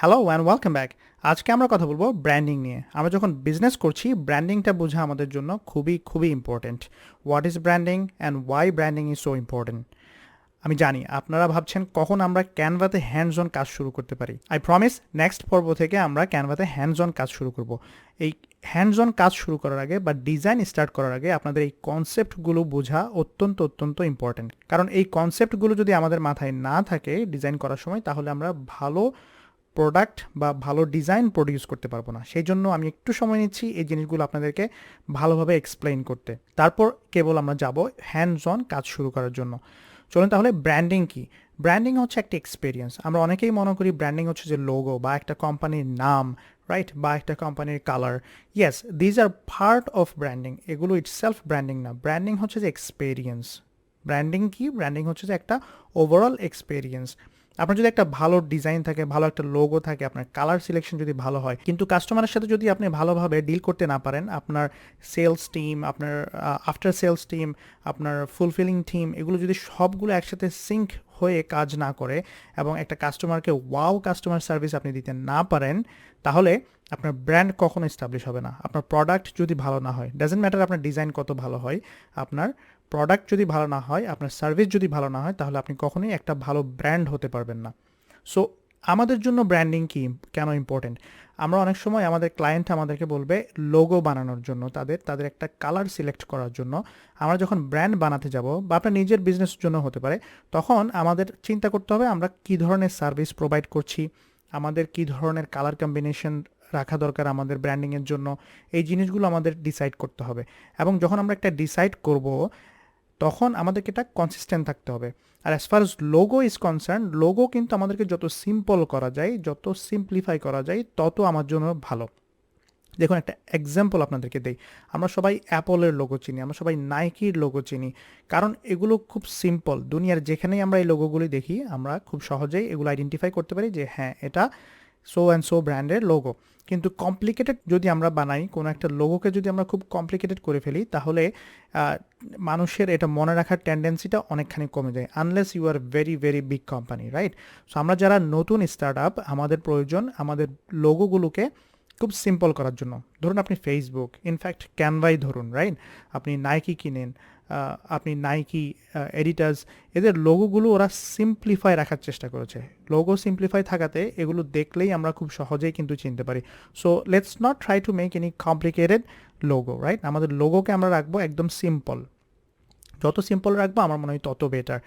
Hello and welcome back. আজকে আমরা কথা বলবো ব্র্যান্ডিং নিয়ে। আমরা যখন বিজনেস করছি ব্র্যান্ডিংটা বোঝা আমাদের জন্য খুবই খুবই important. What is branding and why branding is so important. আমি জানি আপনারা ভাবছেন কখন আমরা ক্যানভাতে হ্যান্ডস অন কাজ শুরু করতে পারি। আই প্রমিস নেক্সট পর্ব থেকে আমরা ক্যানভাতে হ্যান্ডস অন কাজ শুরু করব। এই হ্যান্ডস অন কাজ শুরু করার আগে বা ডিজাইন স্টার্ট করার আগে আপনাদের এই কনসেপ্টগুলো বোঝা অত্যন্ত অত্যন্ত ইম্পর্টেন্ট। কারণ এই কনসেপ্টগুলো যদি আমাদের মাথায় না থাকে ডিজাইন করার সময়, তাহলে আমরা ভালো প্রোডাক্ট বা ভালো ডিজাইন প্রডিউস করতে পারবো না। সেই জন্য আমি একটু সময় নিচ্ছি এই জিনিসগুলো আপনাদেরকে ভালোভাবে এক্সপ্লেইন করতে, তারপর কেবল আমরা যাব হ্যান্ডস অন কাজ শুরু করার জন্য। চলুন তাহলে ব্র্যান্ডিং কি। ব্র্যান্ডিং হচ্ছে একটা এক্সপিরিয়েন্স। আমরা অনেকেই মনে করি ব্র্যান্ডিং হচ্ছে যে লোগো বা একটা কোম্পানির নাম, রাইট, বা একটা কোম্পানির colour. Yes, these are part of branding. এগুলো ইটসেলফ ব্র্যান্ডিং না। ব্র্যান্ডিং হচ্ছে যে এক্সপিরিয়েন্স। ব্র্যান্ডিং কি? ব্র্যান্ডিং হচ্ছে যে একটা ওভারঅল এক্সপিরিয়েন্স। আপনার যদি একটা ভালো ডিজাইন থাকে, ভালো একটা লোগো থাকে, আপনার কালার সিলেকশন যদি ভালো হয়, কিন্তু কাস্টমারের সাথে যদি আপনি ভালোভাবে ডিল করতে না পারেন, আপনার সেলস টিম, আপনার আফটার সেলস টিম, আপনার ফুলফিলিং টিম, এগুলো যদি সবগুলো একসাথে সিঙ্ক হয়ে কাজ না করে এবং একটা কাস্টমারকে ওয়াও কাস্টমার সার্ভিস আপনি দিতে না পারেন, তাহলে আপনার ব্র্যান্ড কখনো এস্টাবলিশ হবে না। আপনার প্রোডাক্ট যদি ভালো না হয়, ডাজেন্ট ম্যাটার আপনার ডিজাইন কত ভালো হয়, আপনার প্রোডাক্ট যদি ভালো না হয়, আপনার সার্ভিস যদি ভালো না হয়, তাহলে আপনি কখনোই একটা ভালো ব্র্যান্ড হতে পারবেন না। সো আমাদের জন্য ব্র্যান্ডিং কি, কেন ইম্পর্টেন্ট? আমরা অনেক সময় আমাদের ক্লায়েন্ট আমাদেরকে বলবে লোগো বানানোর জন্য, তাদের একটা কালার সিলেক্ট করার জন্য। আমরা যখন ব্র্যান্ড বানাতে যাব, বা আপনার নিজের বিজনেসের জন্য হতে পারে, তখন আমাদের চিন্তা করতে হবে আমরা কী ধরনের সার্ভিস প্রোভাইড করছি, আমাদের কী ধরনের কালার কম্বিনেশন রাখা দরকার আমাদের ব্র্যান্ডিংয়ের জন্য। এই জিনিসগুলো আমাদের ডিসাইড করতে হবে। এবং যখন আমরা একটা ডিসাইড করব, তখন আমাদেরকে এটা কনসিস্টেন্ট থাকতে হবে। আর as far as logo is concern, logo কিন্তু আমাদেরকে যত সিম্পল করা যায়, যত সিম্পলিফাই করা যায়, তত আমার জন্য ভালো। দেখুন, একটা এক্সাম্পল আপনাদেরকে দেই। আমরা সবাই অ্যাপলের লোগো চিনি, আমরা সবাই নাইকির লোগো চিনি, কারণ এগুলো খুব সিম্পল। দুনিয়ার যেখানেই আমরা এই লোগোগুলি দেখি, আমরা খুব সহজেই এগুলো আইডেন্টিফাই করতে পারি যে হ্যাঁ, এটা সো অ্যান্ড সো ব্র্যান্ডের লোগো। কিন্তু কমপ্লিকেটেড যদি আমরা বানাই, কোনো একটা লোগোকে যদি আমরা খুব কমপ্লিকেটেড করে ফেলি, তাহলে মানুষের এটা মনে রাখার টেন্ডেন্সিটা অনেকখানি কমে যায়, unless you are very very big company, right? So আমরা যারা নতুন স্টার্ট আপ, আমাদের প্রয়োজন আমাদের লোগোগুলোকে খুব সিম্পল করার জন্য। ধরুন আপনি ফেসবুক, ইনফ্যাক্ট ক্যানভাই ধরুন, রাইট? আপনি নাইকি কিনেন, আপনি নাইকি, এডিটার্স, এদের লোগোগুলো ওরা সিম্পলিফাই রাখার চেষ্টা করেছে। লোগো সিম্পলিফাই থাকাতে এগুলো দেখলেই আমরা খুব সহজেই কিন্তু চিনতে পারি। So let's not try to make any complicated logo, right? আমাদের লোগোকে আমরা রাখবো একদম সিম্পল। যত সিম্পল রাখবো আমার মনে হয় তত বেটার।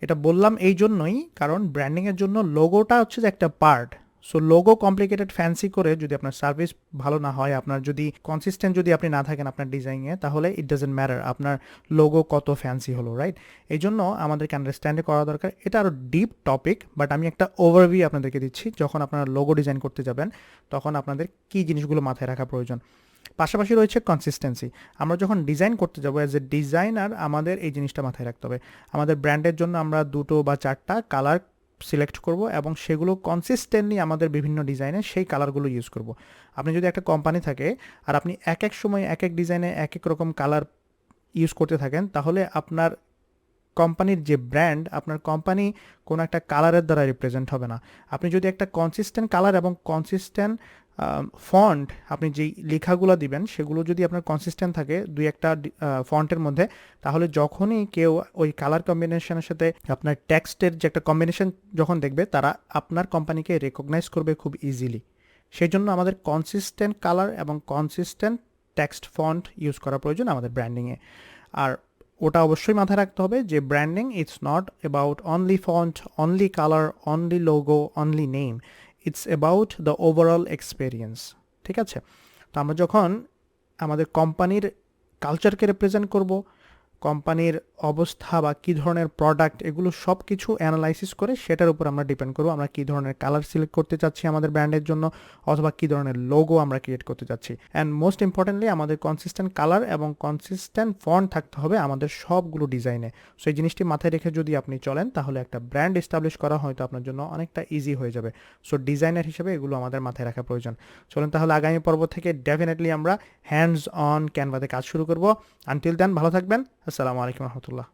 এটা বললাম এই জন্যই, কারণ ব্র্যান্ডিংয়ের জন্য লোগোটা হচ্ছে যে একটা part. So logo complicated fancy করে যদি আপনার সার্ভিস ভালো না হয়, আপনার যদি কনসিস্টেন্ট যদি আপনি না থাকেন আপনার ডিজাইনে, তাহলে ইট ডাজেন্ট ম্যাটার আপনার লোগো কত ফ্যান্সি হলো, রাইট? এই জন্য আমাদেরকে আন্ডারস্ট্যান্ড করা দরকার। এটা আরও ডিপ টপিক, বাট আমি একটা ওভারভিউ আপনাদেরকে দিচ্ছি। যখন আপনারা লোগো ডিজাইন করতে যাবেন, তখন আপনাদের কী জিনিসগুলো মাথায় রাখা প্রয়োজন। পাশাপাশি রয়েছে কনসিস্টেন্সি। আমরা যখন ডিজাইন করতে যাবো, অ্যাজ এ ডিজাইনার আমাদের এই জিনিসটা মাথায় রাখতে হবে। আমাদের ব্র্যান্ডের জন্য আমরা 2 বা 4টা কালার সিলেক্ট করব এবং সেগুলো কনসিস্টেন্টলি আমাদের বিভিন্ন ডিজাইনে সেই কালারগুলো ইউজ করব। আপনি যদি একটা কোম্পানি থাকে আর আপনি এক এক সময় এক এক ডিজাইনে এক এক রকম কালার ইউজ করতে থাকেন, তাহলে আপনার কোম্পানির যে ব্র্যান্ড, আপনার কোম্পানি কোনো একটা কালারের দ্বারা রিপ্রেজেন্ট হবে না। আপনি যদি একটা কনসিস্টেন্ট কালার এবং কনসিস্টেন্ট ফন্ট, আপনি যেই লেখাগুলো দিবেন সেগুলো যদি আপনার কনসিস্টেন্ট থাকে 2-1টা ফন্টের মধ্যে, তাহলে যখনই কেউ ওই কালার কম্বিনেশনের সাথে আপনার টেক্সটের যে একটা কম্বিনেশন যখন দেখবে, তারা আপনার কোম্পানিকে রেকগনাইজ করবে খুব ইজিলি। সেই জন্য আমাদের কনসিস্টেন্ট কালার এবং কনসিস্টেন্ট টেক্সট ফন্ট ইউজ করা প্রয়োজন আমাদের ব্র্যান্ডিংয়ে। আর ওটা অবশ্যই মাথায় রাখতে হবে যে branding it's not about only font, only colour, only logo, only name. It's about the overall experience. ঠিক আছে? তো আমরা যখন আমাদের কোম্পানির কালচারকে রিপ্রেজেন্ট করব, কোম্পানির অবস্থা বা কী ধরনের প্রোডাক্ট, এগুলো সব কিছু অ্যানালাইসিস করে সেটার উপর আমরা ডিপেন্ড করবো আমরা কী ধরনের কালার সিলেক্ট করতে চাচ্ছি আমাদের ব্র্যান্ডের জন্য, অথবা কী ধরনের লোগো আমরা ক্রিয়েট করতে চাচ্ছি। অ্যান্ড মোস্ট ইম্পর্টেন্টলি আমাদের কনসিস্টেন্ট কালার এবং কনসিস্টেন্ট ফন্ট থাকতে হবে আমাদের সবগুলো ডিজাইনে। সো এই জিনিসটি মাথায় রেখে যদি আপনি চলেন, তাহলে একটা ব্র্যান্ড এস্টাবলিশ করা হয়তো আপনার জন্য অনেকটা ইজি হয়ে যাবে। সো ডিজাইনার হিসেবে এগুলো আমাদের মাথায় রাখা প্রয়োজন। চলেন তাহলে আগামী পর্ব থেকে ডেফিনেটলি আমরা হ্যান্ডস অন ক্যানভাতে কাজ শুরু করব। আনটিল দেন ভালো থাকবেন। আসসালামু আলাইকুম রহমতুল্লাহ।